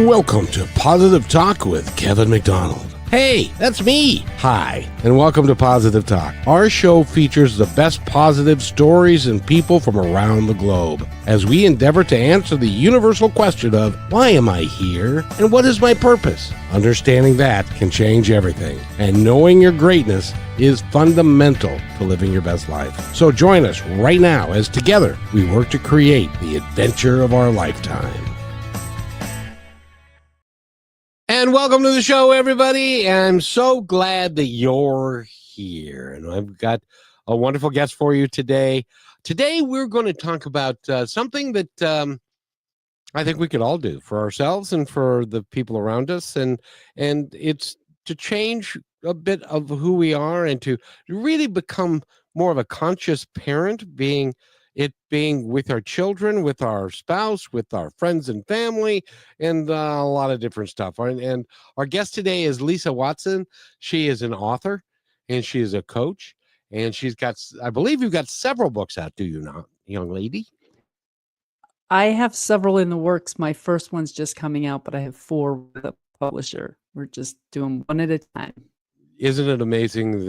Welcome to Positive Talk with Kevin McDonald. Hey, that's me. Hi, and welcome to Positive Talk. Our show features the best positive stories and people from around the globe as we endeavor to answer the universal question of why am I here and what is my purpose? Understanding that can change everything, and knowing your greatness is fundamental to living your best life. So join us right now as together we work to create the adventure of our lifetime. And welcome to the show, everybody. I'm so glad that you're here. And I've got a wonderful guest for you today. Today, we're going to talk about something that I think we could all do for ourselves and for the people around us. And it's to change a bit of who we are and to really become more of a conscious parent, being with our children, with our spouse, with our friends and family, and a lot of different stuff. And our guest today is Lisa Watson. She is an author and she is a coach, and she's got, I believe you've got several books out, do you not, young lady? I have several in the works. My first one's just coming out, but I have 4 with a publisher. We're just doing one at a time. Isn't it amazing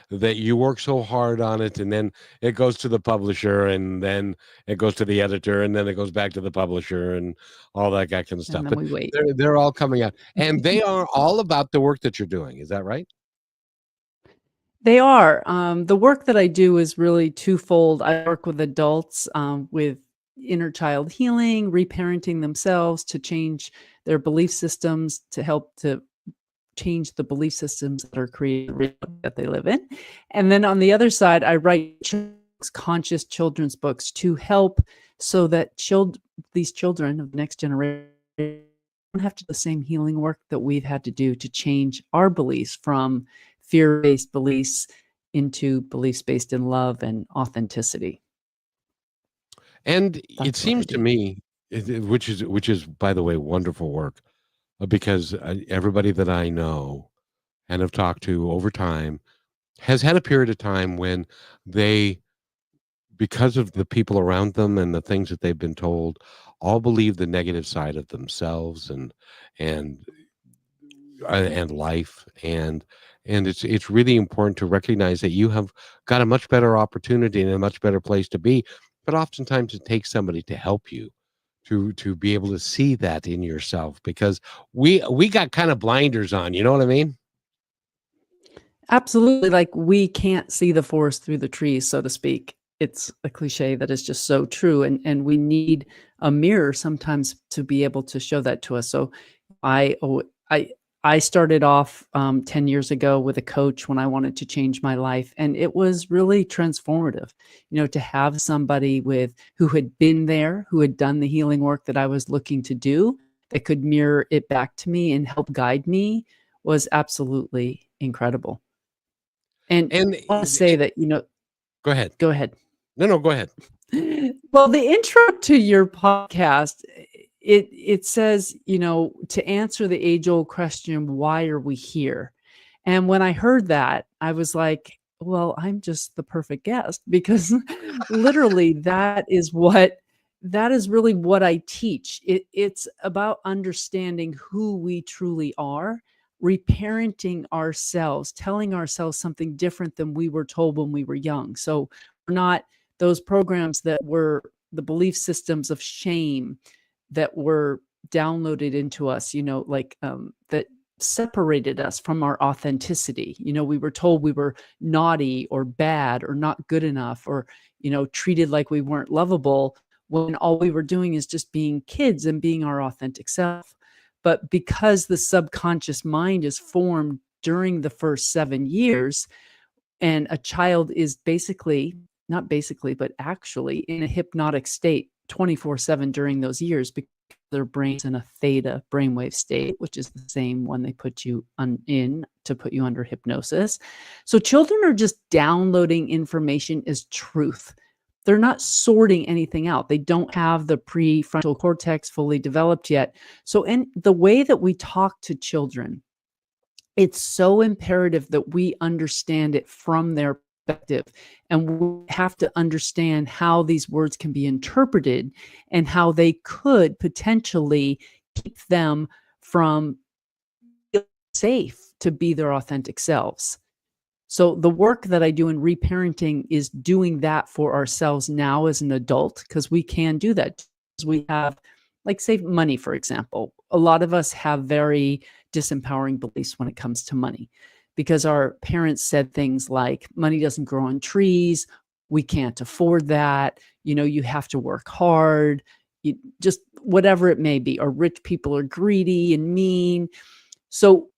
that you work so hard on it, and then it goes to the publisher, and then it goes to the editor, and then it goes back to the publisher, and all that kind of stuff. And then But we wait. they're all coming out, and they are all about the work that you're doing. Is that right? They are. The work that I do is really twofold. I work with adults with inner child healing, reparenting themselves to change their belief systems, to help to change the belief systems that are created that they live in. And then on the other side, I write conscious children's books to help so that these children of the next generation don't have to do the same healing work that we've had to do to change our beliefs from fear-based beliefs into beliefs based in love and authenticity. And it seems to me, which is, by the way, wonderful work, because everybody that I know and have talked to over time has had a period of time when they, because of the people around them and the things that they've been told, all believe the negative side of themselves and life, and it's really important to recognize that you have got a much better opportunity and a much better place to be, but oftentimes it takes somebody to help you to be able to see that in yourself, because we got kind of blinders on, you know what I mean? Absolutely. Like we can't see the forest through the trees, so to speak. It's a cliche that is just so true. And we need a mirror sometimes to be able to show that to us. So I started off 10 years ago with a coach when I wanted to change my life. And it was really transformative, to have somebody who had been there, who had done the healing work that I was looking to do, that could mirror it back to me and help guide me, was absolutely incredible. And I want to say that, Go ahead. Go ahead. No, go ahead. Well, the intro to your podcast, it says, to answer the age-old question, why are we here? And when I heard that, I was like, well, I'm just the perfect guest, because literally that is really what I teach. It's about understanding who we truly are, reparenting ourselves, telling ourselves something different than we were told when we were young. So we're not those programs that were the belief systems of shame that were downloaded into us, that separated us from our authenticity. We were told we were naughty or bad or not good enough, or, treated like we weren't lovable, when all we were doing is just being kids and being our authentic self. But because the subconscious mind is formed during the first 7 years, and a child is actually in a hypnotic state 24/7 during those years, because their brain's in a theta brainwave state, which is the same one they put you in to put you under hypnosis. So children are just downloading information as truth. They're not sorting anything out. They don't have the prefrontal cortex fully developed yet. So in the way that we talk to children, it's so imperative that we understand it from their perspective. And we have to understand how these words can be interpreted and how they could potentially keep them from feeling safe to be their authentic selves. So the work that I do in reparenting is doing that for ourselves now as an adult, because we can do that. We have, like, say, money, for example. A lot of us have very disempowering beliefs when it comes to money because our parents said things like, money doesn't grow on trees. We can't afford that. You have to work hard. Just whatever it may be. Or rich people are greedy and mean. So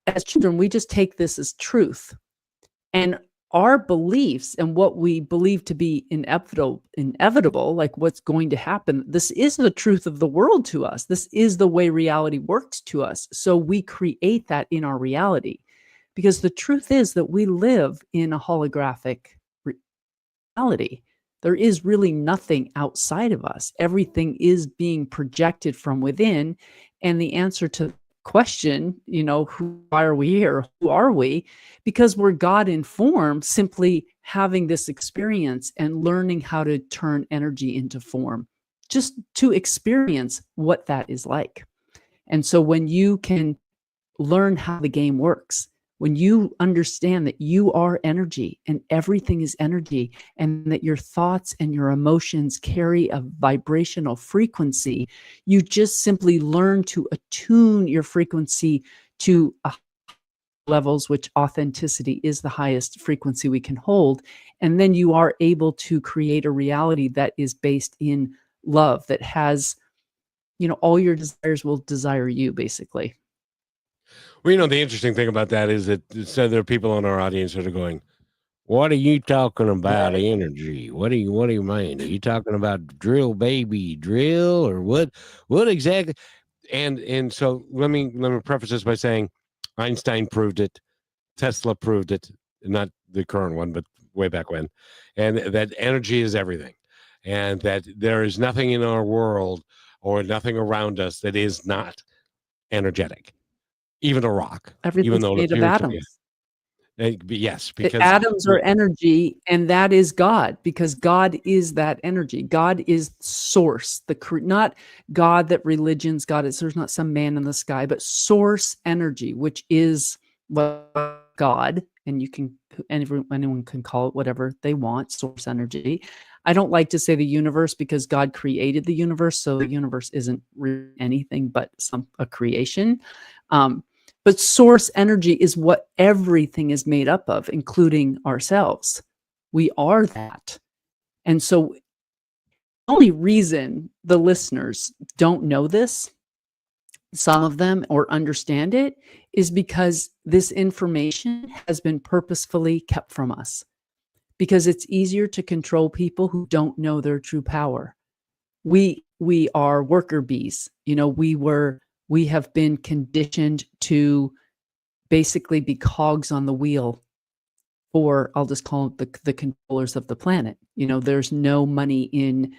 as children, we just take this as truth. And our beliefs and what we believe to be inevitable, like what's going to happen, this is the truth of the world to us. This is the way reality works to us. So we create that in our reality, because the truth is that we live in a holographic reality. There is really nothing outside of us. Everything is being projected from within. And the answer to the question, why are we here? Who are we? Because we're God informed, simply having this experience and learning how to turn energy into form, just to experience what that is like. And so when you can learn how the game works, when you understand that you are energy and everything is energy, and that your thoughts and your emotions carry a vibrational frequency, you just simply learn to attune your frequency to levels, which authenticity is the highest frequency we can hold. And then you are able to create a reality that is based in love, that has, all your desires will desire you, basically. Well, the interesting thing about that is that so there are people in our audience that are going, "What are you talking about? Right. Energy? What do you mean? Are you talking about drill, baby, drill, or what? What exactly?" And so let me preface this by saying, Einstein proved it, Tesla proved it, not the current one, but way back when, and that energy is everything, and that there is nothing in our world or nothing around us that is not energetic. Even a rock, even Everything's though it made of appears to be. atoms. Yes, The because atoms are energy, and that is God, because God is that energy. God is source, not God that religions, God is, there's not some man in the sky, but source energy, which is what God, and anyone can call it whatever they want, source energy. I don't like to say the universe because God created the universe, so the universe isn't really anything but a creation. But source energy is what everything is made up of, including ourselves. We are that. And so the only reason the listeners don't know this, some of them, or understand it, is because this information has been purposefully kept from us. Because it's easier to control people who don't know their true power. We are worker bees. We have been conditioned to basically be cogs on the wheel for, I'll just call it the controllers of the planet. There's no money in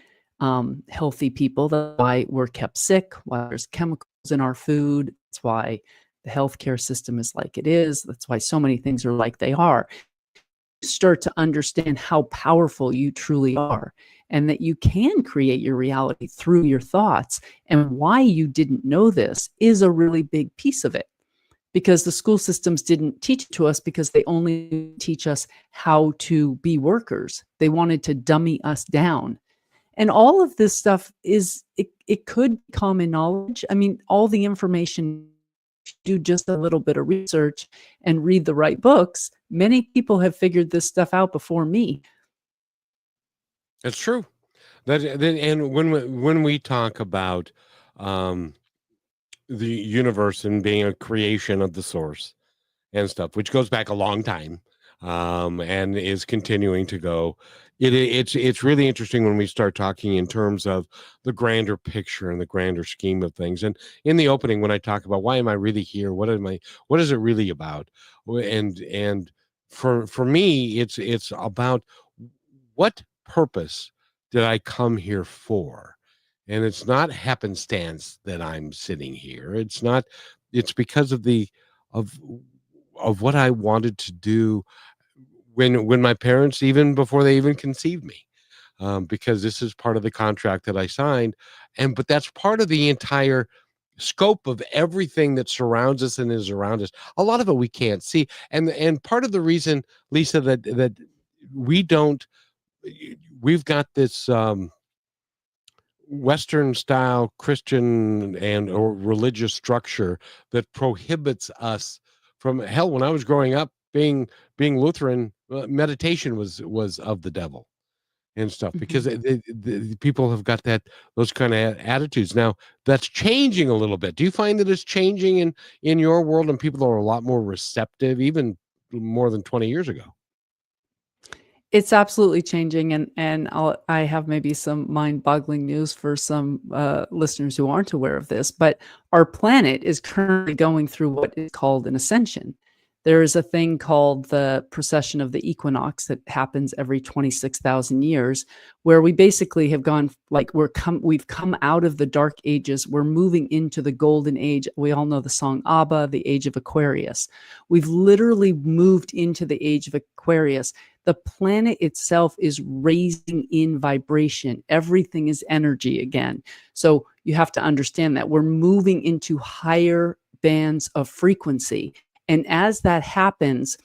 healthy people. That's why we're kept sick, why there's chemicals in our food. That's why the healthcare system is like it is. That's why so many things are like they are. Start to understand how powerful you truly are, and that you can create your reality through your thoughts. And why you didn't know this is a really big piece of it, because the school systems didn't teach it to us, because they only teach us how to be workers. They wanted to dummy us down. And all of this stuff it could be common knowledge. I mean, all the information, do just a little bit of research and read the right books. Many people have figured this stuff out before me. it's true. And when we talk about um, the universe and being a creation of the source and stuff, which goes back a long time, and is continuing to go. It's really interesting when we start talking in terms of the grander picture and the grander scheme of things. And in the opening, when I talk about why am I really here, what is it really about, and for me, it's about what purpose did I come here for. And it's not happenstance that I'm sitting here. It's not. It's because of of what I wanted to do when my parents, even before they even conceived me, because this is part of the contract that I signed, but that's part of the entire scope of everything that surrounds us and is around us, a lot of it we can't see. And part of the reason, Lisa, that we don't, we've got this Western style Christian and or religious structure that prohibits us from, hell, when I was growing up, being Lutheran, meditation was of the devil and stuff, because Mhm. the people have got those kind of attitudes. Now that's changing a little bit. Do you find that it's changing in your world, and people are a lot more receptive, even more than 20 years ago? It's absolutely changing, and I have maybe some mind-boggling news for some, listeners who aren't aware of this, but our planet is currently going through what is called an ascension. There is a thing called the precession of the equinox that happens every 26,000 years, where we basically have gone like we've come out of the dark ages, we're moving into the golden age. We all know the song ABBA, the age of Aquarius. We've literally moved into the age of Aquarius. The planet itself is raising in vibration. Everything is energy again. So you have to understand that we're moving into higher bands of frequency. And as that happens,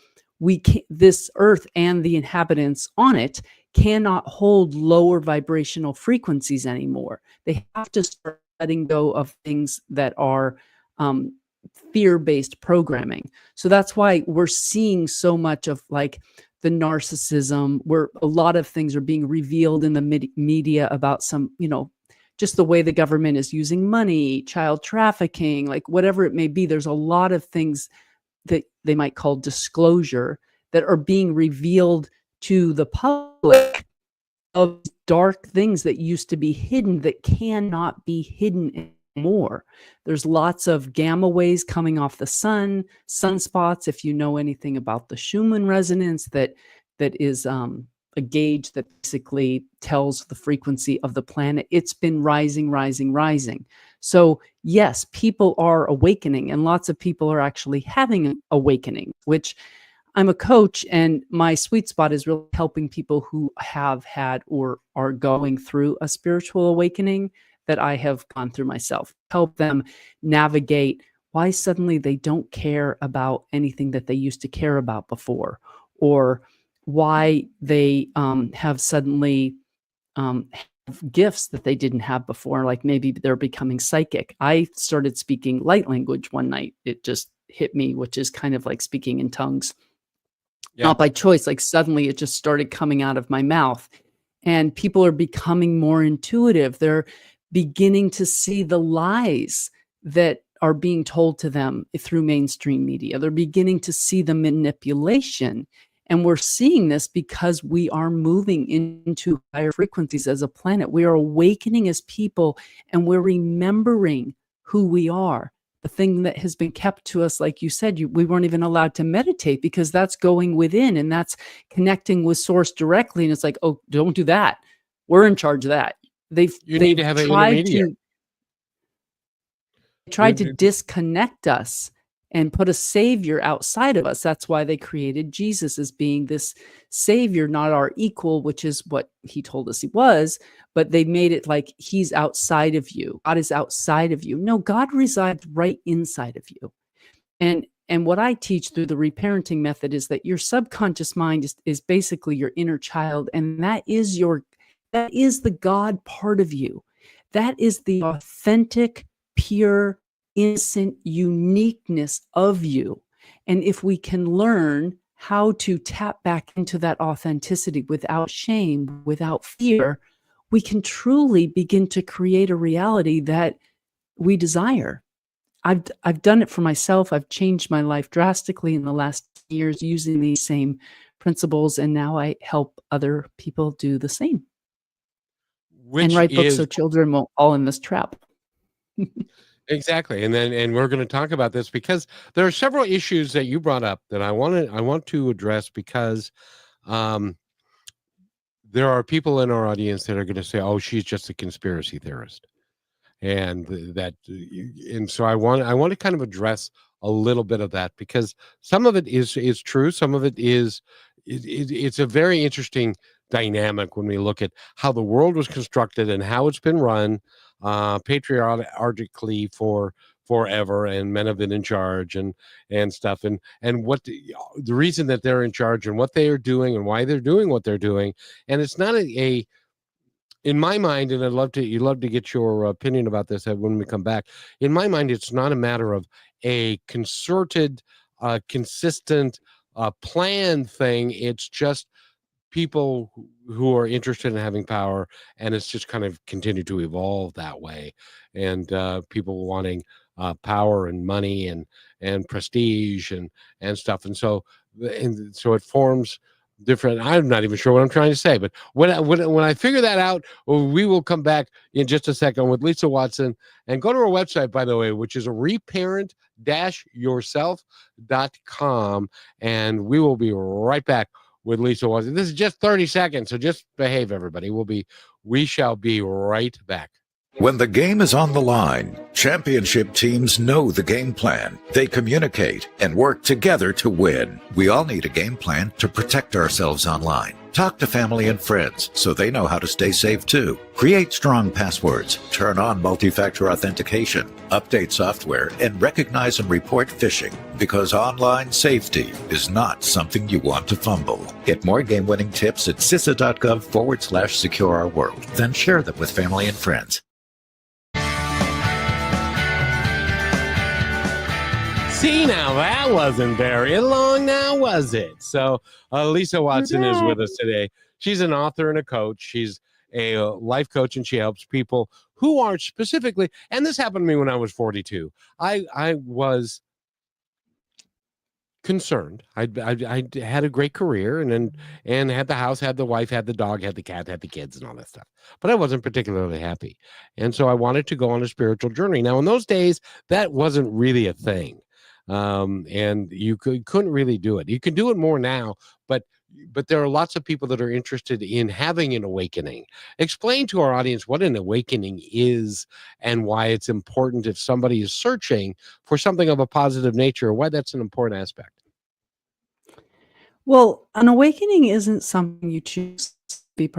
this earth and the inhabitants on it cannot hold lower vibrational frequencies anymore. They have to start letting go of things that are fear-based programming. So that's why we're seeing so much of like the narcissism, where a lot of things are being revealed in the media about some, just the way the government is using money, child trafficking, like whatever it may be. There's a lot of things that they might call disclosure that are being revealed to the public, of dark things that used to be hidden that cannot be hidden anymore. There's lots of gamma waves coming off the sun, sunspots. If you know anything about the Schumann resonance, that is a gauge that basically tells the frequency of the planet. It's been rising, rising, rising. So yes, people are awakening, and lots of people are actually having an awakening, which I'm a coach, and my sweet spot is really helping people who have had or are going through a spiritual awakening that I have gone through myself. Help them navigate why suddenly they don't care about anything that they used to care about before, or why they have suddenly have gifts that they didn't have before. Like maybe they're becoming psychic. I started speaking light language one night. It just hit me, which is kind of like speaking in tongues, Yeah. not by choice. Like suddenly it just started coming out of my mouth, and people are becoming more intuitive. They're beginning to see the lies that are being told to them through mainstream media. They're beginning to see the manipulation. And we're seeing this because we are moving into higher frequencies as a planet. We are awakening as people, and we're remembering who we are. The thing that has been kept to us, like you said, we weren't even allowed to meditate because that's going within and that's connecting with source directly. And it's like, oh, don't do that. We're in charge of that. You need to They've have an intermediary. tried to disconnect us and put a savior outside of us. That's why they created Jesus as being this savior, not our equal, which is what he told us he was, but they made it like he's outside of you. God is outside of you. No, God resides right inside of you. And what I teach through the reparenting method is that your subconscious mind is basically your inner child, and that is the God part of you. That is the authentic, pure, innocent uniqueness of you. And if we can learn how to tap back into that authenticity without shame, without fear, we can truly begin to create a reality that we desire. I've done it for myself. I've changed my life drastically in the last years using these same principles, and now I help other people do the same and Which write books is so children won't fall in this trap. exactly, and we're going to talk about this because there are several issues that you brought up that I want to address, because um, there are people in our audience that are going to say, "Oh, she's just a conspiracy theorist," and and so I want to kind of address a little bit of that, because some of it is true, some of it is it's a very interesting dynamic when we look at how the world was constructed and how it's been run, patriarchically for forever, and men have been in charge and stuff, and what the reason that they're in charge and what they are doing and why they're doing what they're doing. And it's not a in my mind, and you'd love to get your opinion about this when we come back. In my mind, it's not a matter of a concerted, consistent, planned thing. It's just people who are interested in having power, and it's just kind of continued to evolve that way. And people wanting power and money and prestige and stuff. And so it forms different. I'm not even sure what I'm trying to say, but when I figure that out, we will come back in just a second with Lisa Watson. And go to our website, by the way, which is reparent-yourself.com, and we will be right back with Lisa Watson. This is just 30 seconds, so just behave, everybody. We shall be right back. When the game is on the line, championship teams know the game plan. They communicate and work together to win. We all need a game plan to protect ourselves online. Talk to family and friends so they know how to stay safe too. Create strong passwords, turn on multi-factor authentication, update software, and recognize and report phishing, because online safety is not something you want to fumble. Get more game-winning tips at CISA.gov/secure our world. Then share them with family and friends. See, now that wasn't very long now, was it? So Lisa Watson is with us today. She's an author and a coach. She's a life coach, and she helps people who are specifically, and this happened to me when I was 42. I was concerned. I had a great career and had the house, had the wife, had the dog, had the cat, had the kids, and all that stuff. But I wasn't particularly happy. And so I wanted to go on a spiritual journey. Now, in those days, that wasn't really a thing. And you couldn't really do it. You can do it more now, but there are lots of people that are interested in having an awakening. Explain to our audience what an awakening is and why it's important if somebody is searching for something of a positive nature, why that's an important aspect. Well, an awakening isn't something you choose to be.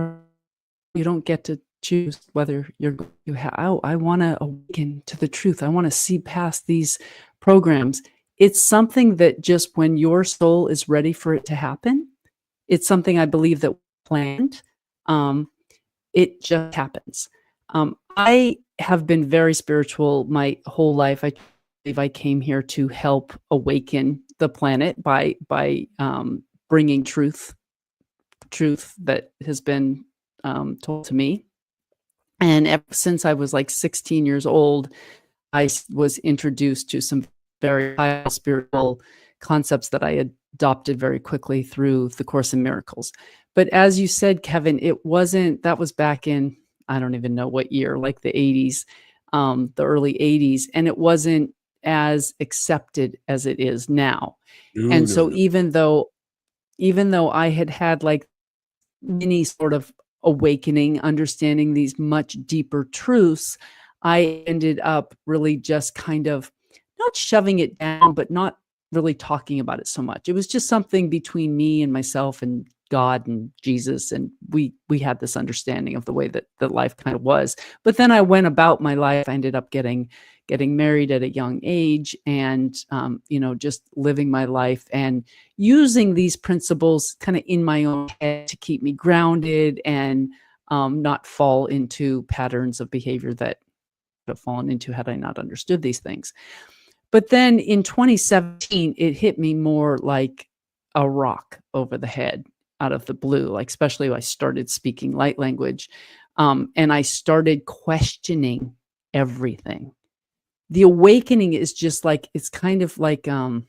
You don't get to choose whether I want to awaken to the truth. I want to see past these programs. It's something that just when your soul is ready for it to happen, it's something I believe that planned. It just happens. I have been very spiritual my whole life. I believe I came here to help awaken the planet by bringing truth that has been told to me. And ever since I was like 16 years old, I was introduced to some very high spiritual concepts that I adopted very quickly through the Course in Miracles. But as you said, Kevin, that was back in, I don't even know what year, like the 80s, the early 80s. And it wasn't as accepted as it is now. So even though I had like many sort of awakening, understanding these much deeper truths, I ended up really just kind of not shoving it down, but not really talking about it so much. It was just something between me and myself and God and Jesus. And we had this understanding of the way that life kind of was. But then I went about my life. I ended up getting married at a young age and, just living my life and using these principles kind of in my own head to keep me grounded and not fall into patterns of behavior that I'd have fallen into had I not understood these things. But then in 2017, it hit me more like a rock over the head out of the blue, like especially when I started speaking light language and I started questioning everything. The awakening is just like, it's kind of like the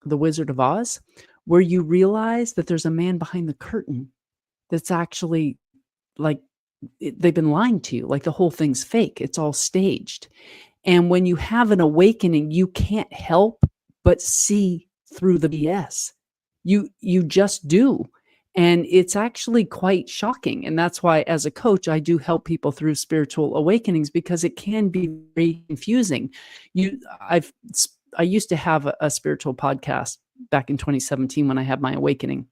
Wizard of Oz, where you realize that there's a man behind the curtain that's actually like, they've been lying to you, like the whole thing's fake. It's all staged. And when you have an awakening, you can't help but see through the BS. You just do. And it's actually quite shocking. And that's why as a coach, I do help people through spiritual awakenings, because it can be very confusing. I used to have a spiritual podcast back in 2017 when I had my awakening.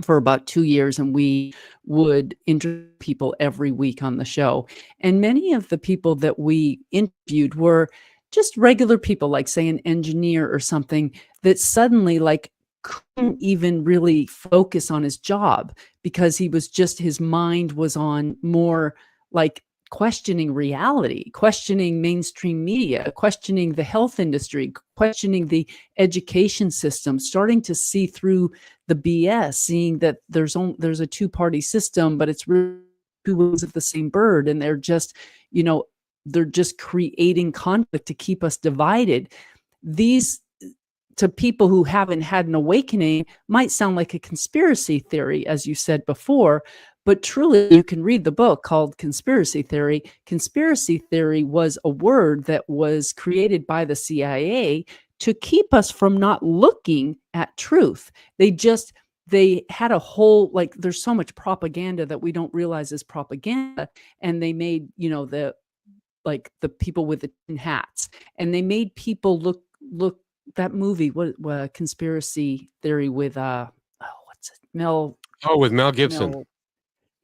for about 2 years, and we would interview people every week on the show. And many of the people that we interviewed were just regular people, like say an engineer or something, that suddenly like couldn't even really focus on his job because his mind was on more like questioning reality, questioning mainstream media, questioning the health industry, questioning the education system, starting to see through the BS, seeing that there's a two-party system, but it's really two wings of the same bird, and you know, they're just creating conflict to keep us divided. These, to people who haven't had an awakening, might sound like a conspiracy theory, as you said before, but truly, you can read the book called Conspiracy Theory. Conspiracy theory was a word that was created by the CIA to keep us from not looking at truth. They had a whole, like, there's so much propaganda that we don't realize is propaganda. And they made, the people with the tin hats, and they made people look that movie, what Conspiracy Theory with what's it? Oh, with Mel Gibson. Mel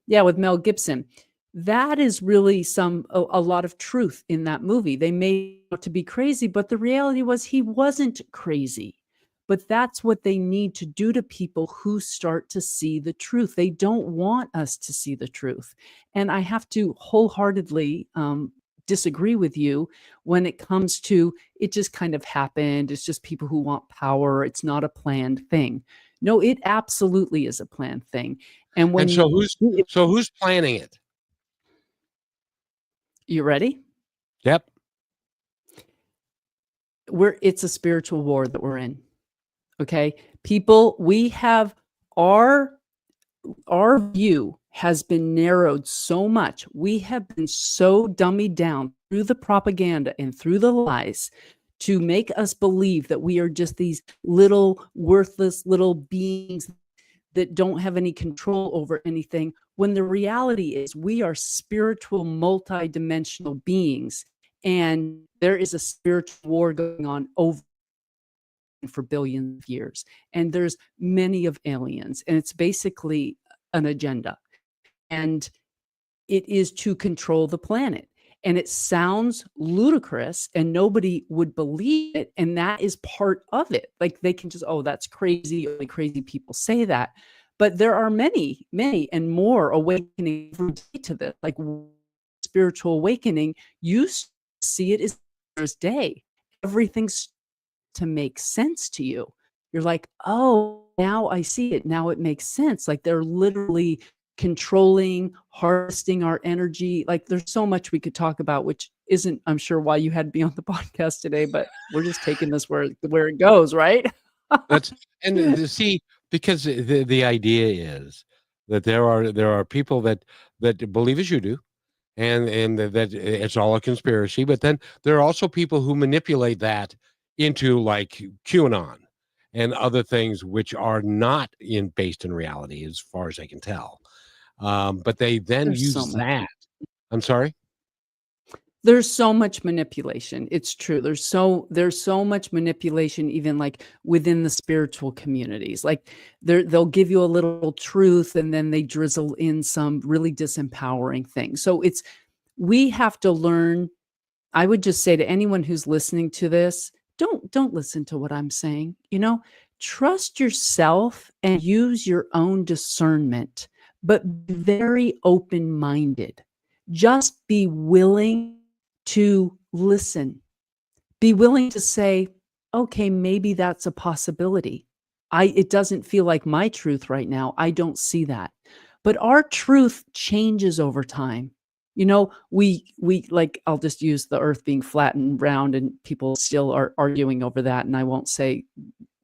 Yeah, with Mel Gibson. That is really a lot of truth in that movie. They made him out to be crazy, but the reality was he wasn't crazy. But that's what they need to do to people who start to see the truth. They don't want us to see the truth. And I have to wholeheartedly disagree with you when it comes to it just kind of happened. It's just people who want power. It's not a planned thing. No, it absolutely is a planned thing. And when And who's planning it? you ready? Yep. It's a spiritual war that we're in. Okay. People, we have our view has been narrowed so much. We have been so dummied down through the propaganda and through the lies to make us believe that we are just these little worthless little beings that don't have any control over anything, when the reality is we are spiritual, multi-dimensional beings, and there is a spiritual war going on over for billions of years. And there's many of aliens, and it's basically an agenda. And it is to control the planet. And it sounds ludicrous and nobody would believe it. And that is part of it. Like they can just, oh, that's crazy. Only crazy people say that. But there are many, many and more awakening every day to this. Like spiritual awakening, you see it as there's day. Everything's to make sense to you. You're like, oh, now I see it. Now it makes sense. Like they're literally controlling, harvesting our energy. Like there's so much we could talk about, which isn't, I'm sure, why you had to be on the podcast today, but we're just taking this where it goes, right? See, because the idea is that there are people that believe as you do, and that it's all a conspiracy. But then there are also people who manipulate that into like QAnon and other things which are not based in reality, as far as I can tell. But they then There's use so much. that. I'm sorry. There's so much manipulation. It's true. There's so much manipulation, even like within the spiritual communities. Like they'll give you a little truth and then they drizzle in some really disempowering thing. So we have to learn. I would just say to anyone who's listening to this, don't listen to what I'm saying. Trust yourself and use your own discernment, but be very open-minded. Just be willing to listen. Be willing to say, okay, maybe that's a possibility. It doesn't feel like my truth right now. I don't see that. But our truth changes over time. We like, I'll just use the earth being flat and round, and people still are arguing over that. And I won't say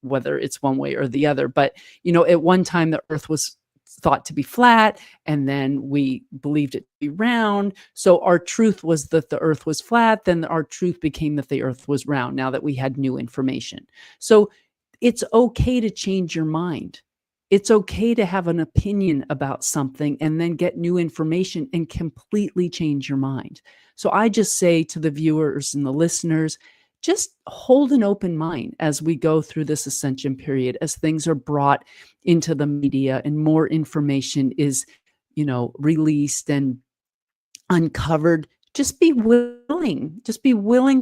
whether it's one way or the other, but at one time the earth was thought to be flat, and then we believed it to be round. So our truth was that the earth was flat. Then our truth became that the earth was round, now that we had new information. So it's okay to change your mind. It's okay to have an opinion about something and then get new information and completely change your mind. So I just say to the viewers and the listeners, just hold an open mind as we go through this ascension period, as things are brought into the media and more information is, released and uncovered. Just be willing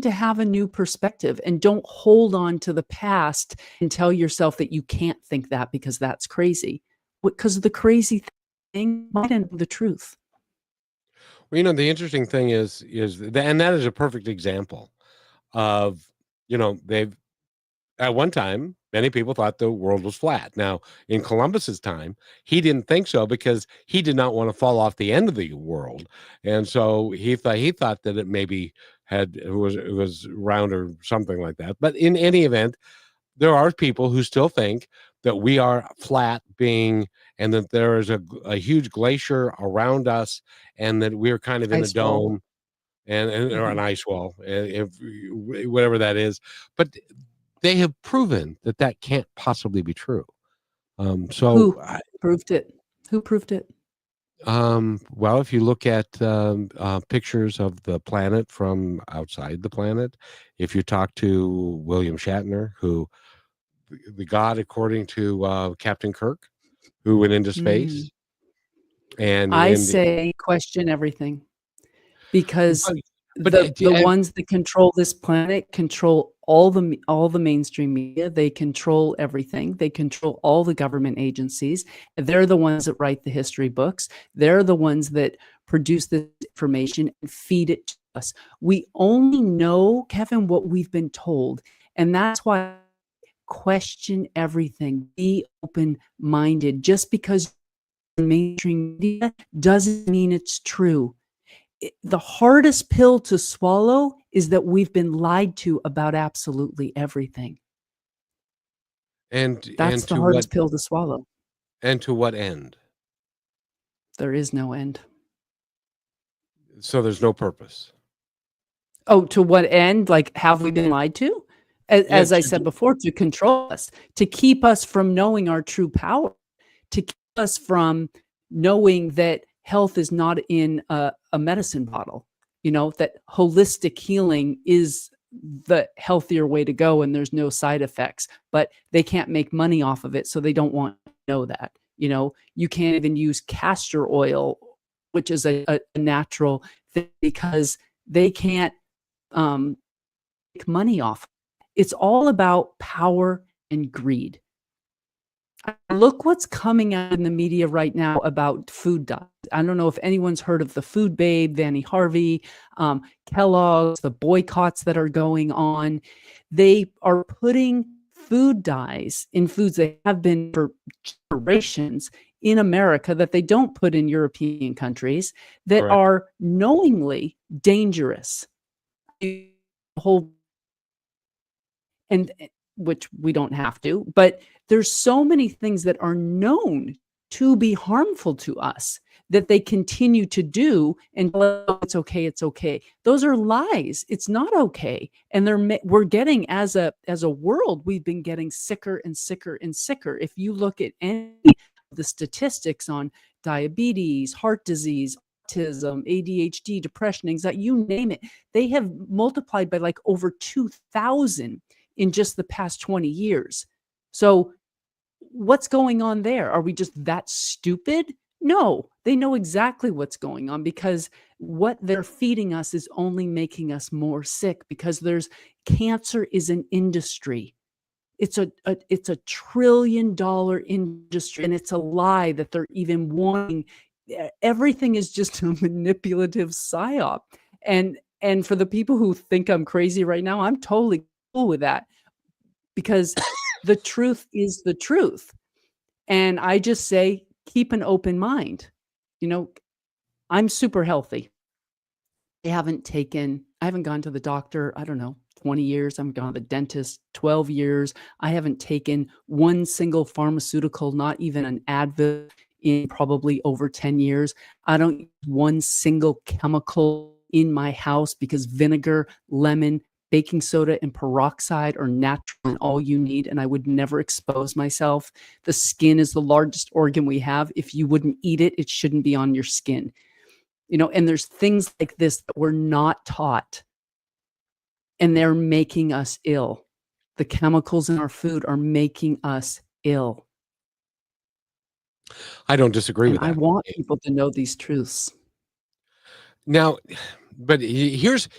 to have a new perspective, and don't hold on to the past and tell yourself that you can't think that because that's crazy. Because the crazy thing might end up the truth. Well, the interesting thing and that is a perfect example of, they've at one time, many people thought the world was flat. Now, in Columbus's time, he didn't think so because he did not want to fall off the end of the world, and so he thought that it maybe it was round or something like that. But in any event, there are people who still think that we are flat being, and that there is a huge glacier around us, and that we're kind of in a Ice wall. dome, and or an Mhm. ice wall, whatever that is. But they have proven that that can't possibly be true. So, Who proved it? Who proved it? well, if you look at pictures of the planet from outside the planet, if you talk to William Shatner, who the god according to Captain Kirk, who went into Mm. space, and I in the say question everything, because but, the ones that control this planet control all the mainstream media. They control everything. They control all the government agencies. They're the ones that write the history books. They're the ones that produce this information and feed it to us. We only know, Kevin, what we've been told, and that's why question everything. Be open-minded. Just because mainstream media doesn't mean it's true. The hardest pill to swallow is that we've been lied to about absolutely everything. and That's and the to what hardest pill to swallow. end? There is no end. So there's no purpose. Oh, to what end? Like, have we been lied to? Yeah, As I said before, to control us, to keep us from knowing our true power, to keep us from knowing that health is not in a medicine bottle, that holistic healing is the healthier way to go and there's no side effects, but they can't make money off of it. So they don't want to know that. You can't even use castor oil, which is a natural thing, because they can't make money off. It's all about power and greed. Look what's coming out in the media right now about food dyes. I don't know if anyone's heard of the food babe, Vanny Harvey, Kellogg's, the boycotts that are going on. They are putting food dyes in foods that have been for generations in America that they don't put in European countries, that correct. are knowingly dangerous. Whole and which we don't have to, but there's so many things that are known to be harmful to us that they continue to do, and it's okay, it's okay. Those are lies. It's not okay. And we're getting, as a world, we've been getting sicker and sicker and sicker. If you look at any of the statistics on diabetes, heart disease, autism, ADHD, depression, anxiety, you name it, they have multiplied by like over 2,000 in just the past 20 years. So what's going on there? Are we just that stupid? No, they know exactly what's going on, because what they're feeding us is only making us more sick, because cancer is an industry. It's a $1 trillion industry, and it's a lie that they're even wanting. Everything is just a manipulative psyop. And for the people who think I'm crazy right now, I'm totally cool with that, because the truth is the truth. And I just say, keep an open mind. I'm super healthy. I haven't gone to the doctor, I don't know, 20 years. I haven't gone to the dentist 12 years. I haven't taken one single pharmaceutical, not even an Advil, in probably over 10 years. I don't use one single chemical in my house, because vinegar, lemon, baking soda, and peroxide are natural and all you need, and I would never expose myself. The skin is the largest organ we have. If you wouldn't eat it, it shouldn't be on your skin. And there's things like this that we're not taught. and they're making us ill. The chemicals in our food are making us ill. I don't disagree And with I that. want people to know these truths. Now, but here's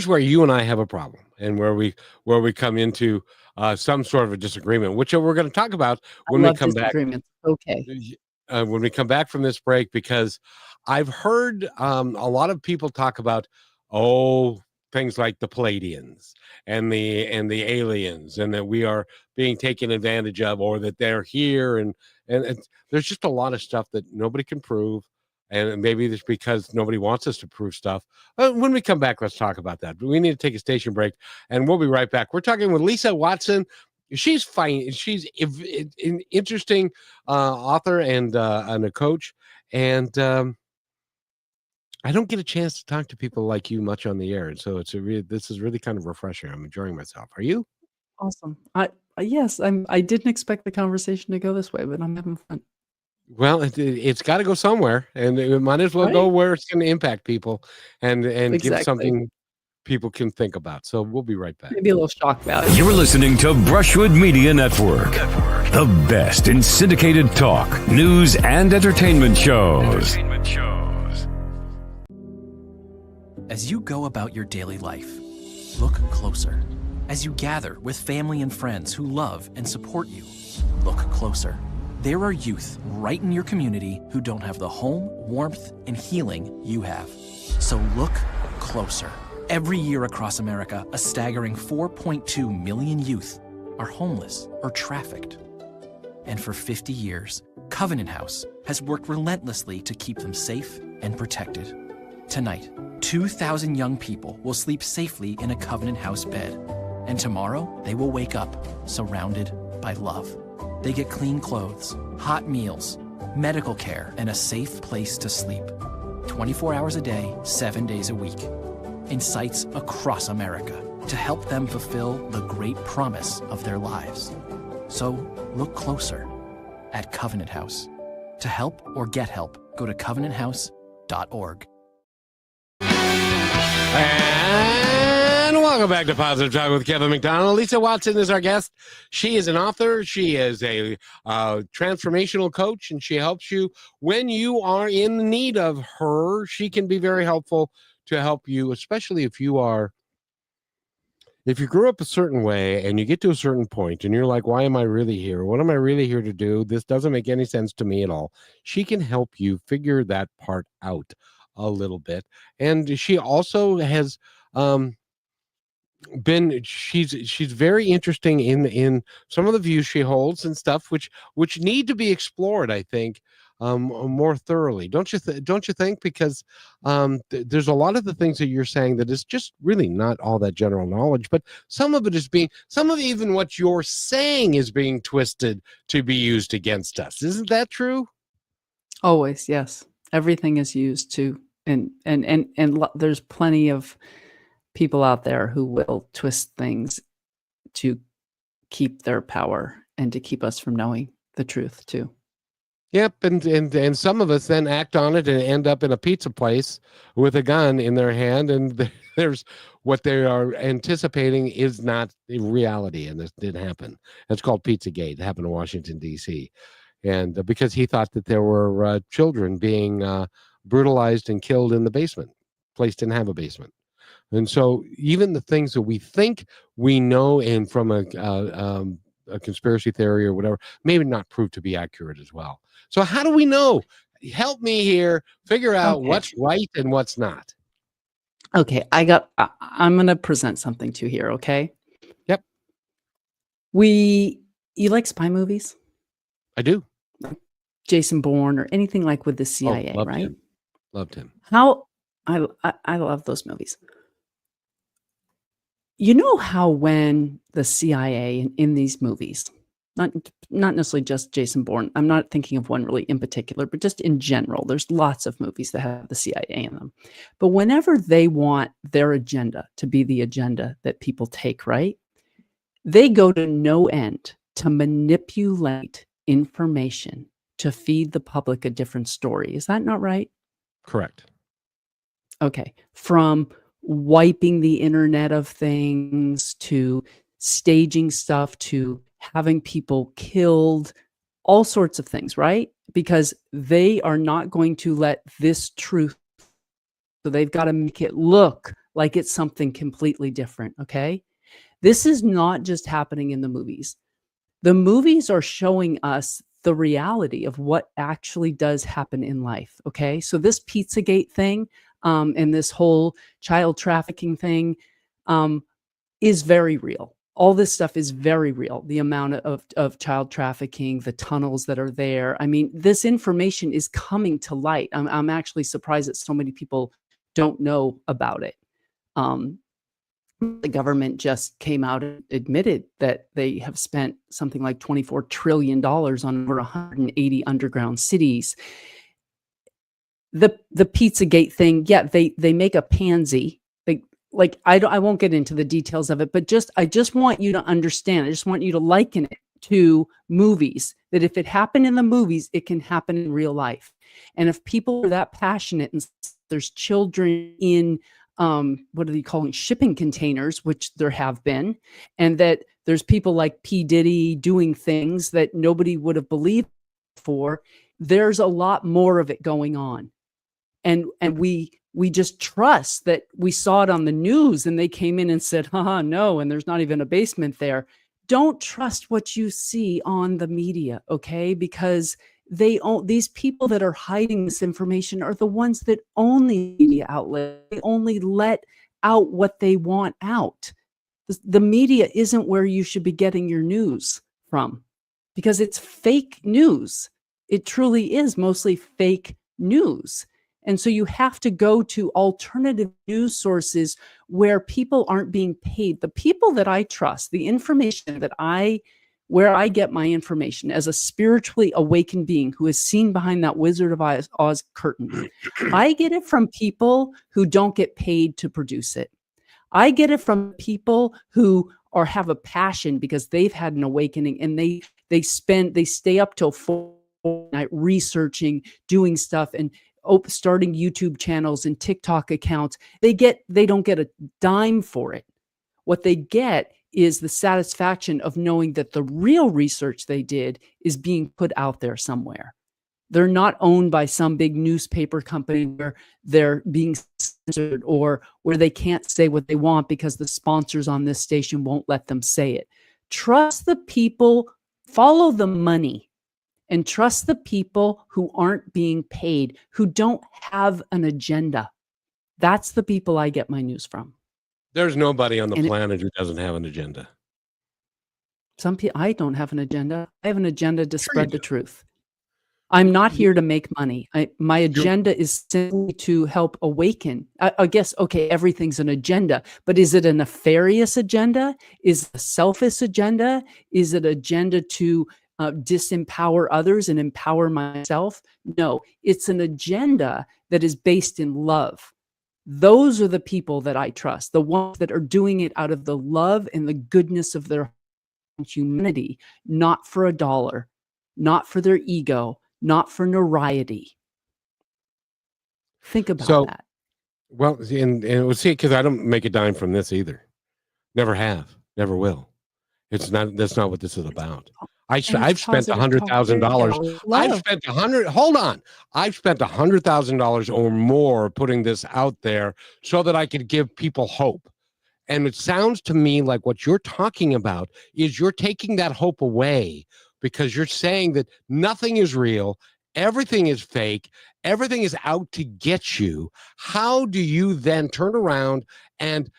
where you and I have a problem, and where we come into some sort of a disagreement, which we're going to talk about I when we love come back. disagreements. Okay. When we come back from this break, because I've heard a lot of people talk about things like the Palladians and the aliens, and that we are being taken advantage of, or that they're here, and there's just a lot of stuff that nobody can prove, and maybe it's because nobody wants us to prove stuff. When we come back, let's talk about that. But we need to take a station break, and we'll be right back. We're talking with Lisa Watson. She's fine. She's an interesting author and a coach, and I don't get a chance to talk to people like you much on the air, and so this is really kind of refreshing. I'm enjoying myself. Are you? Awesome. Yes, I didn't expect the conversation to go this way, but I'm having fun. Well, it's got to go somewhere, and it might as well go Right? where it's going to impact people, and give Exactly. something people can think about. So we'll be right back. Maybe a little shock value. You're listening to Brushwood Media Network, the best in syndicated talk, news, and entertainment shows. As you go about your daily life, look closer. As you gather with family and friends who love and support you, look closer. There are youth right in your community who don't have the home, warmth, and healing you have. So look closer. Every year across America, a staggering 4.2 million youth are homeless or trafficked. And for 50 years, Covenant House has worked relentlessly to keep them safe and protected. Tonight, 2,000 young people will sleep safely in a Covenant House bed. And tomorrow, they will wake up surrounded by love. They get clean clothes, hot meals, medical care, and a safe place to sleep. 24 hours a day, 7 days a week. In sites across America to help them fulfill the great promise of their lives. So look closer at Covenant House. To help or get help, go to covenanthouse.org. And welcome back to Positive Talk with Kevin McDonald. Lisa Watson is our guest. She is an author. She is a transformational coach, and she helps you when you are in need of her. She can be very helpful to help you, especially if you grew up a certain way and you get to a certain point and you're like, why am I really here? What am I really here to do? This doesn't make any sense to me at all. She can help you figure that part out a little bit. And she also has she's very interesting in some of the views she holds and stuff, which need to be explored, I think, more thoroughly. Don't you think? Because there's a lot of the things that you're saying that is just really not all that general knowledge, but some of even what you're saying is being twisted to be used against us. Isn't that true? Always, yes. Everything is used to, and there's plenty of people out there who will twist things to keep their power and to keep us from knowing the truth too. Yep, and some of us then act on it and end up in a pizza place with a gun in their hand, and there's what they are anticipating is not reality, and this didn't happen. It's called Pizzagate. It happened in Washington, D.C., and because he thought that there were children being brutalized and killed in the basement. Place didn't have a basement. And so even the things that we think we know and from a conspiracy theory or whatever, maybe not prove to be accurate as well. So how do we know? Help me here, figure out what's right and what's not. Okay, I'm going to present something to you here, okay? Yep. You like spy movies? I do. Jason Bourne or anything like with the CIA, right? Loved him. I love those movies. You know how when the CIA in these movies, not necessarily just Jason Bourne, I'm not thinking of one really in particular, but just in general, there's lots of movies that have the CIA in them. But whenever they want their agenda to be the agenda that people take, right? They go to no end to manipulate information to feed the public a different story. Is that not right? Correct. Okay. From wiping the internet of things, to staging stuff, to having people killed, all sorts of things, right? Because they are not going to let this truth, so they've got to make it look like it's something completely different, okay? This is not just happening in the movies. The movies are showing us the reality of what actually does happen in life, okay? So this Pizzagate thing, and this whole child trafficking thing, is very real. All this stuff is very real. The amount of child trafficking, the tunnels that are there. I mean, this information is coming to light. I'm actually surprised that so many people don't know about it. The government just came out and admitted that they have spent something like $24 trillion on over 180 underground cities. The Pizzagate thing, yeah, they make a pansy. I won't get into the details of it, but I just want you to understand. I just want you to liken it to movies, that if it happened in the movies, it can happen in real life. And if people are that passionate, and there's children in what are they calling, shipping containers, which there have been, and that there's people like P. Diddy doing things that nobody would have believed before, there's a lot more of it going on. And we just trust that we saw it on the news and they came in and said, haha, no, and there's not even a basement there. Don't trust what you see on the media, okay? Because these people that are hiding this information are the ones that own the media outlet. They only let out what they want out. The media isn't where you should be getting your news from, because it's fake news. It truly is mostly fake news. And so you have to go to alternative news sources where people aren't being paid. The people that I trust, the information where I get my information as a spiritually awakened being who is seen behind that Wizard of Oz curtain, I get it from people who don't get paid to produce it. I get it from people who have a passion because they've had an awakening, and they stay up till 4 night researching, doing stuff, and starting YouTube channels and TikTok accounts. They don't get a dime for it. What they get is the satisfaction of knowing that the real research they did is being put out there somewhere. They're not owned by some big newspaper company where they're being censored, or where they can't say what they want because the sponsors on this station won't let them say it. Trust the people, follow the money, and trust the people who aren't being paid, who don't have an agenda. That's the people I get my news from. There's nobody on the planet who doesn't have an agenda. Some people, I don't have an agenda. I have an agenda to spread the truth. I'm not here to make money. My agenda is simply to help awaken. I guess, okay, everything's an agenda, but is it a nefarious agenda? Is it a selfish agenda? Is it an agenda to disempower others and empower myself? No, it's an agenda that is based in love. Those are the people that I trust, the ones that are doing it out of the love and the goodness of their humanity, not for a dollar, not for their ego, not for notoriety. Think about that. Well, and we'll see, because I don't make a dime from this either. Never have, never will. That's not what this is about. I've spent $100,000. I've spent I've spent $100,000 or more putting this out there so that I could give people hope. And it sounds to me like what you're talking about is you're taking that hope away, because you're saying that nothing is real, everything is fake, everything is out to get you. How do you then turn around and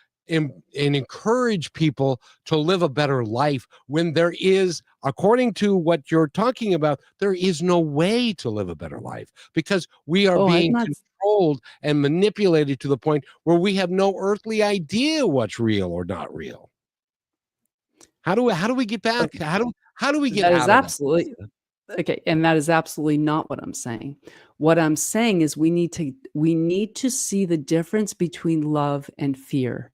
encourage people to live a better life when there is, according to what you're talking about, there is no way to live a better life, because we are being controlled and manipulated to the point where we have no earthly idea what's real or not real? How do we get back? How do we get that? Out is of absolutely that? Okay, and that is absolutely not what I'm saying. What I'm saying is we need to see the difference between love and fear.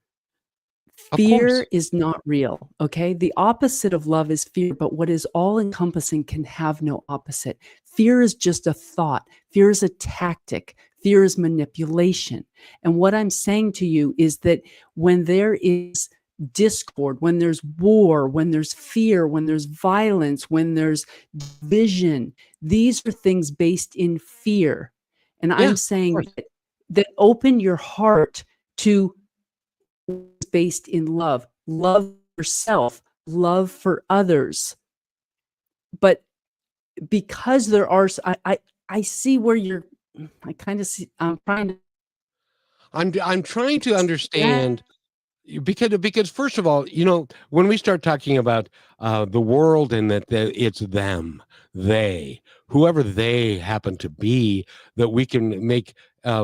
Fear is not real, okay? The opposite of love is fear, but what is all-encompassing can have no opposite. Fear is just a thought. Fear is a tactic. Fear is manipulation. And what I'm saying to you is that when there is discord, when there's war, when there's fear, when there's violence, when there's division, these are things based in fear. And Yeah, I'm of saying course. that open your heart to based in love, love yourself, love for others. But because there are, I see where you're, I kind of see, I'm trying to I'm trying to that. understand. Because first of all, when we start talking about the world and that it's them, they, whoever they happen to be, that we can make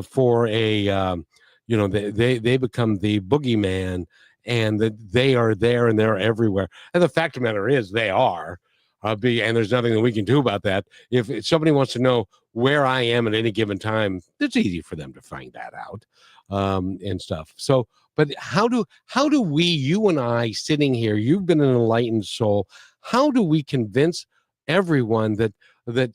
for a they become the boogeyman, and that they are there and they're everywhere. And the fact of the matter is they are. And there's nothing that we can do about that. If somebody wants to know where I am at any given time, it's easy for them to find that out, and stuff. So, but how do we, you and I, sitting here, you've been an enlightened soul, how do we convince everyone that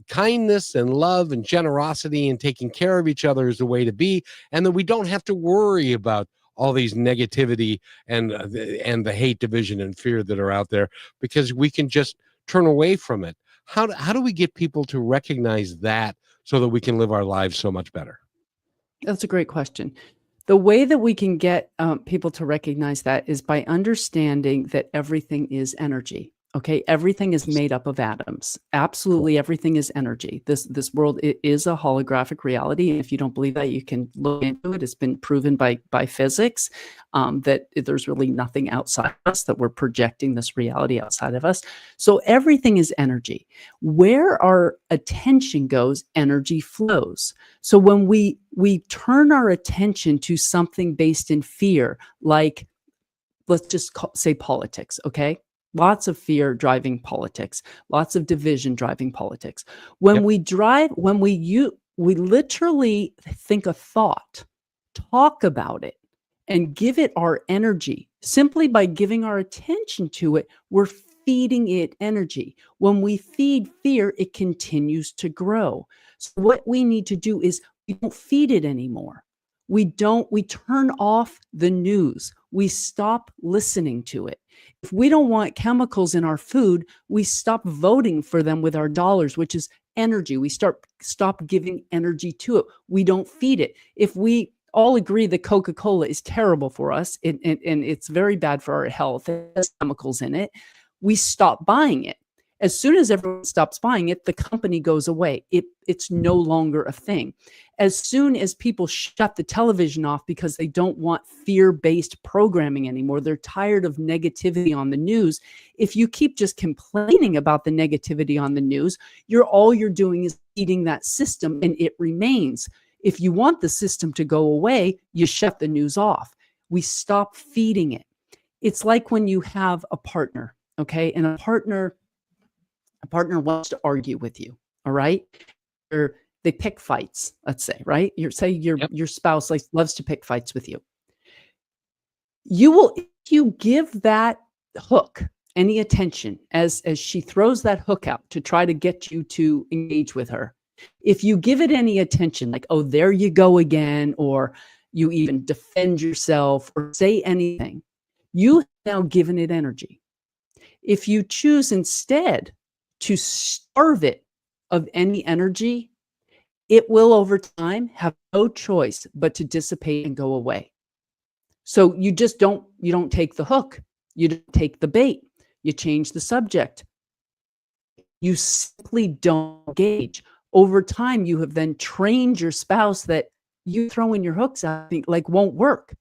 kindness and love and generosity and taking care of each other is the way to be, and that we don't have to worry about all these negativity and the hate, division, and fear that are out there, because we can just turn away from it? How do we get people to recognize that so that we can live our lives so much better? That's a great question. The way that we can get people to recognize that is by understanding that everything is energy. Okay, everything is made up of atoms. Absolutely, everything is energy. This world, it is a holographic reality. And if you don't believe that, you can look into it. It's been proven by physics that there's really nothing outside of us, that we're projecting this reality outside of us. So everything is energy. Where our attention goes, energy flows. So when we turn our attention to something based in fear, like let's just say politics, okay? Lots of fear driving politics, lots of division driving politics. When Yep. we literally think a thought, talk about it, and give it our energy. Simply by giving our attention to it, we're feeding it energy. When we feed fear, it continues to grow. So what we need to do is we don't feed it anymore. We turn off the news. We stop listening to it. If we don't want chemicals in our food, we stop voting for them with our dollars, which is energy. We stop giving energy to it. We don't feed it. If we all agree that Coca-Cola is terrible for us and it's very bad for our health, it has chemicals in it, we stop buying it. As soon as everyone stops buying it, the company goes away. It's no longer a thing. As soon as people shut the television off because they don't want fear-based programming anymore, they're tired of negativity on the news. If you keep just complaining about the negativity on the news, all you're doing is feeding that system, and it remains. If you want the system to go away, you shut the news off. We stop feeding it. It's like when you have a partner, okay? And a partner wants to argue with you, all right? They pick fights, let's say, right? Yep. Your spouse loves to pick fights with you. If you give that hook any attention as she throws that hook out to try to get you to engage with her, if you give it any attention, like, oh, there you go again, or you even defend yourself or say anything, you have now given it energy. If you choose instead to starve it of any energy, it will over time have no choice but to dissipate and go away. So you don't take the hook, you don't take the bait, you change the subject. You simply don't engage. Over time, you have then trained your spouse that you throwing your hooks out won't work.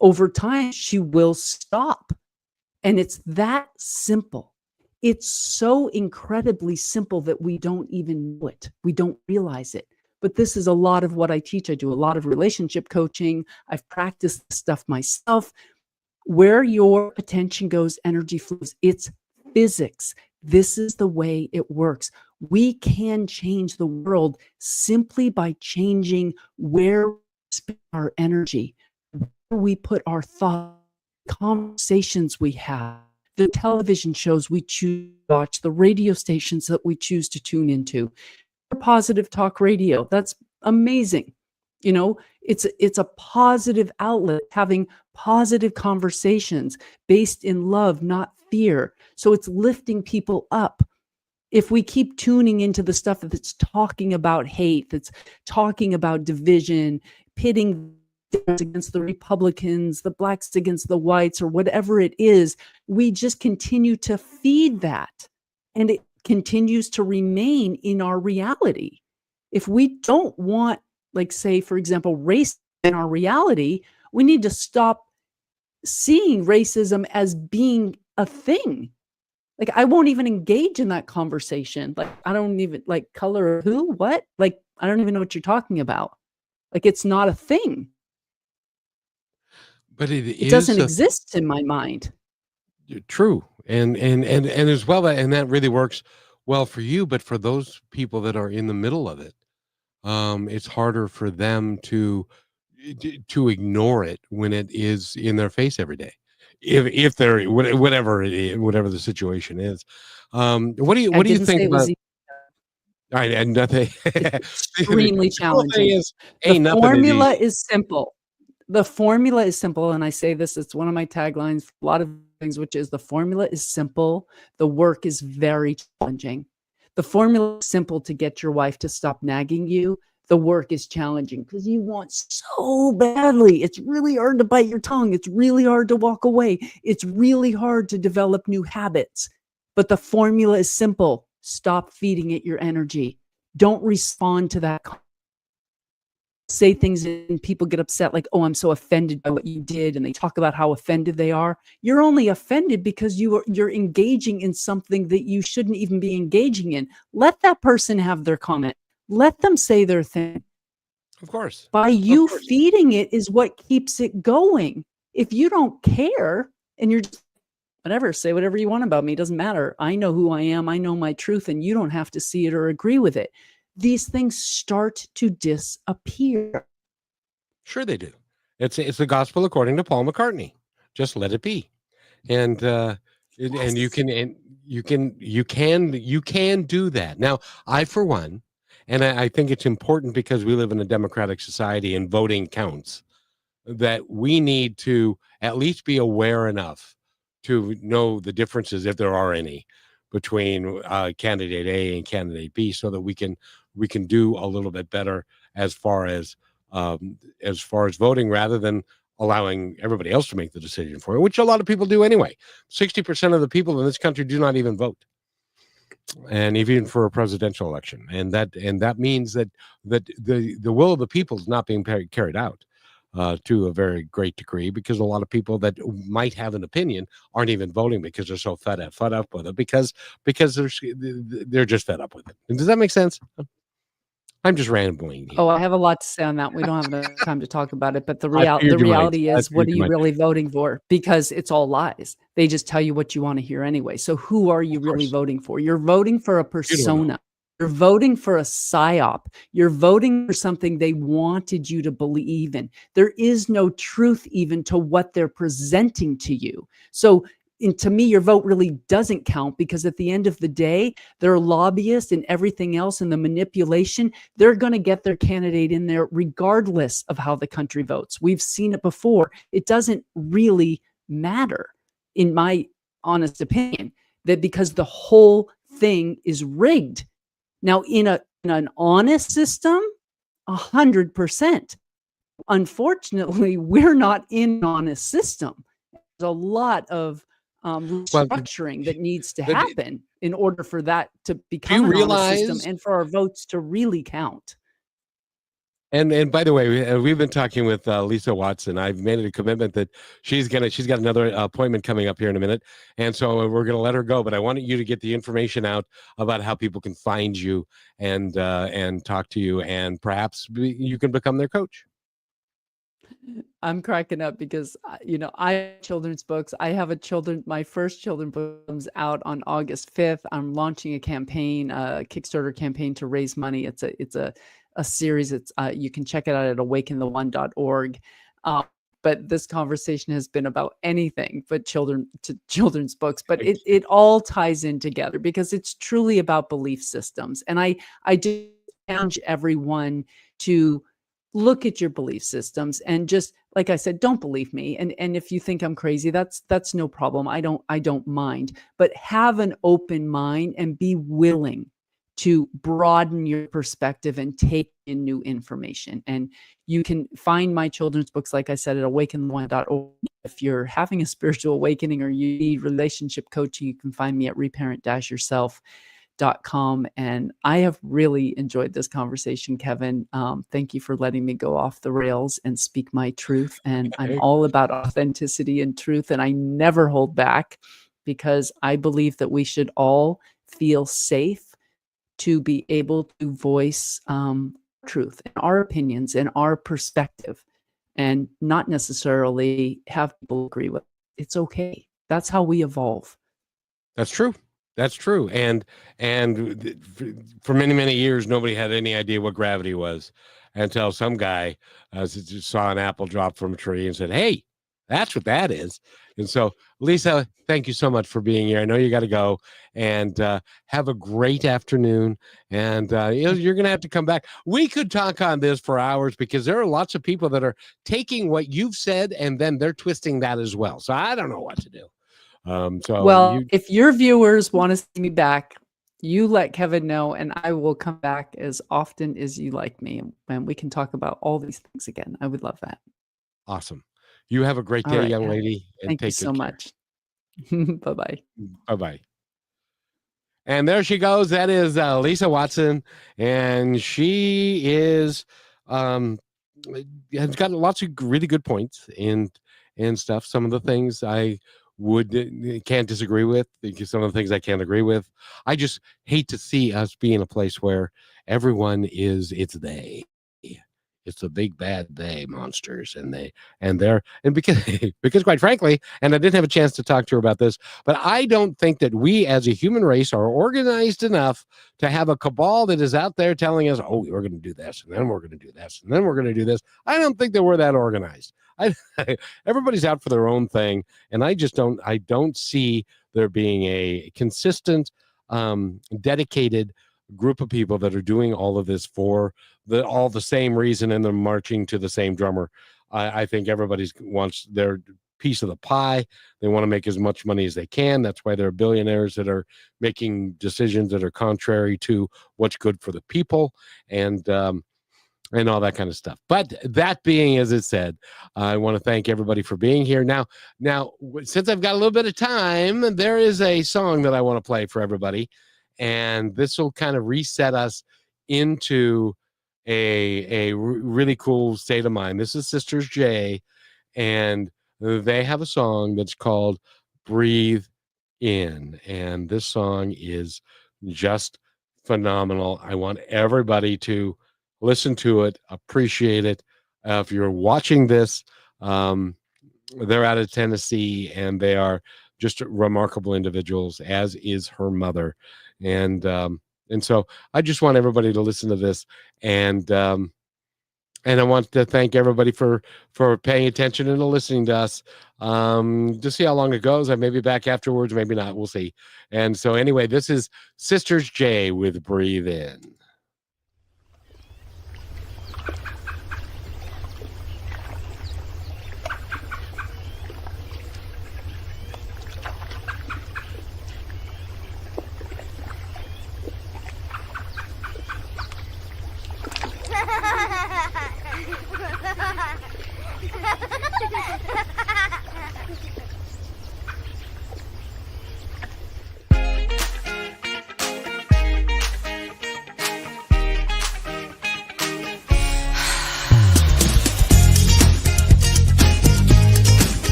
Over time, she will stop. And it's that simple. It's so incredibly simple that we don't even know it. We don't realize it. But this is a lot of what I teach. I do a lot of relationship coaching. I've practiced this stuff myself. Where your attention goes, energy flows. It's physics. This is the way it works. We can change the world simply by changing where we spend our energy, where we put our thoughts, conversations we have, the television shows we choose to watch, the radio stations that we choose to tune into. Positive Talk Radio. That's amazing. You know, it's a positive outlet, having positive conversations based in love, not fear. So it's lifting people up. If we keep tuning into the stuff that's talking about hate, that's talking about division, pitting against the Republicans, the blacks against the whites, or whatever it is, we just continue to feed that. And it continues to remain in our reality. If we don't want, like, say, for example, race in our reality, we need to stop seeing racism as being a thing. Like, I won't even engage in that conversation. Like, I don't even, like, color who, what? Like, I don't even know what you're talking about. Like, it's not a thing. But it It is doesn't exist in my mind. true, and as well, and that really works well for you. But for those people that are in the middle of it, it's harder for them to ignore it when it is in their face every day. If they're whatever it is, whatever the situation is. What do I you didn't say think it was about? I and nothing. It's extremely The cool thing challenging. is, The ain't nothing is formula easy. is simple. The formula is simple, and I say this, it's one of my taglines for a lot of things, which is the formula is simple, the work is very challenging. The formula is simple to get your wife to stop nagging you. The work is challenging because you want so badly. It's really hard to bite your tongue. It's really hard to walk away. It's really hard to develop new habits. But the formula is simple. Stop feeding it your energy. Don't respond to that. Say things and people get upset, like, oh, I'm so offended by what you did, and they talk about how offended they are. You're only offended because you're engaging in something that you shouldn't even be engaging in. Let that person have their comment. Let them say their thing. Of course, By of you course. feeding it is what keeps it going. If you don't care and you're just, whatever, say whatever you want about me, it doesn't matter. I know who I am. I know my truth, and you don't have to see it or agree with it. These things start to disappear. Sure, they do. It's the gospel according to Paul McCartney. Just let it be, and and you Yes. can you can do that. Now, I for one, and I think it's important because we live in a democratic society and voting counts. That we need to at least be aware enough to know the differences, if there are any, between candidate A and candidate B, so that we can do a little bit better as far as voting, rather than allowing everybody else to make the decision for you, which a lot of people do anyway. 60% of the people in this country do not even vote, and even for a presidential election, and that means that the will of the people is not being carried out to a very great degree, because a lot of people that might have an opinion aren't even voting because they're so fed up with it, because they're just fed up with it. And does that make sense? I'm just rambling Oh, here. I have a lot to say on that. We don't have enough time to talk about it, but I the figured you might. reality I is, what figured are you you might. really voting for? Because it's all lies. They just tell you what you want to hear anyway. So who are you Of really course, voting for? You're voting for a you don't know. persona. You're voting for a psyop. You're voting for something they wanted you to believe in. There is no truth even to what they're presenting to you. So, and to me, your vote really doesn't count, because at the end of the day, their lobbyists and everything else and the manipulation, they're going to get their candidate in there regardless of how the country votes. We've seen it before. It doesn't really matter, in my honest opinion, that because the whole thing is rigged. Now, in an honest system, 100%. Unfortunately, we're not in an honest system. There's a lot of Well, restructuring that needs to do happen in order for that to become you an honest system realize? and for our votes to really count. And by the way, we've been talking with Lisa Watson. I've made it a commitment that she's got another appointment coming up here in a minute, and so we're gonna let her go. But I wanted you to get the information out about how people can find you and talk to you, and perhaps you can become their coach. I'm cracking up because, I have children's books. My first children's book comes out on August 5th. I'm launching a campaign, a Kickstarter campaign to raise money. It's a series. You can check it out at awakentheone.org. But this conversation has been about anything but children's books, but it all ties in together because it's truly about belief systems. And I do challenge everyone to look at your belief systems and just, like I said, don't believe me. And if you think I'm crazy, that's no problem. I don't mind, but have an open mind and be willing to broaden your perspective and take in new information. And you can find my children's books, like I said, at awaken.org. If you're having a spiritual awakening or you need relationship coaching, you can find me at reparent-yourself.com. And I have really enjoyed this conversation, Kevin. Thank you for letting me go off the rails and speak my truth. And I'm all about authenticity and truth, and I never hold back, because I believe that we should all feel safe to be able to voice truth and our opinions and our perspective, and not necessarily have people agree with it. It's okay. That's how we evolve. That's true. That's true. And for many, many years, nobody had any idea what gravity was until some guy saw an apple drop from a tree and said, "Hey, that's what that is." And so, Lisa, thank you so much for being here. I know you got to go, and have a great afternoon. And you're going to have to come back. We could talk on this for hours, because there are lots of people that are taking what you've said and then they're twisting that as well. So I don't know what to do. If your viewers want to see me back, you let Kevin know, and I will come back as often as you like me, and we can talk about all these things again. I would love that. Awesome. You have a great day, young lady. And thank you so much. Bye-bye. Bye-bye. And there she goes. That is Lisa Watson. And she is has got lots of really good points and stuff. Some of the things I can't disagree with, because some of the things I can't agree with. I just hate to see us be in a place where everyone it's they. It's the big bad they monsters, and because quite frankly, and I didn't have a chance to talk to her about this, but I don't think that we as a human race are organized enough to have a cabal that is out there telling us, "Oh, we're going to do this, and then we're going to do this, and then we're going to do this." I don't think that we're that organized. Everybody's out for their own thing, and I don't see there being a consistent, dedicated group of people that are doing all of this for all the same reason, and they're marching to the same drummer. I think everybody wants their piece of the pie. They want to make as much money as they can. That's why there are billionaires that are making decisions that are contrary to what's good for the people, and all that kind of stuff. But that being as it said, I want to thank everybody for being here. Now, since I've got a little bit of time, there is a song that I want to play for everybody. And this will kind of reset us into a really cool state of mind. This is Sisters J, and they have a song that's called Breathe In. And this song is just phenomenal. I want everybody to listen to it, appreciate it. If you're watching this, they're out of Tennessee, and they are just remarkable individuals, as is her mother. And so I just want everybody to listen to this, and I want to thank everybody for paying attention and listening to us. To see how long it goes. I may be back afterwards, maybe not. We'll see. And so anyway, this is Sisters J with Breathe In.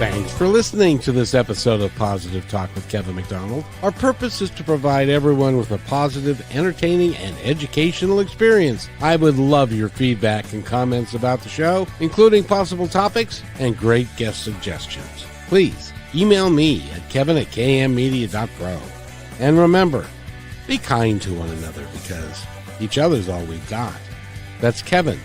Thanks for listening to this episode of Positive Talk with Kevin McDonald. Our purpose is to provide everyone with a positive, entertaining, and educational experience. I would love your feedback and comments about the show, including possible topics and great guest suggestions. Please email me at kevin@kmmedia.pro. And remember, be kind to one another because each other's all we've got. That's Kevin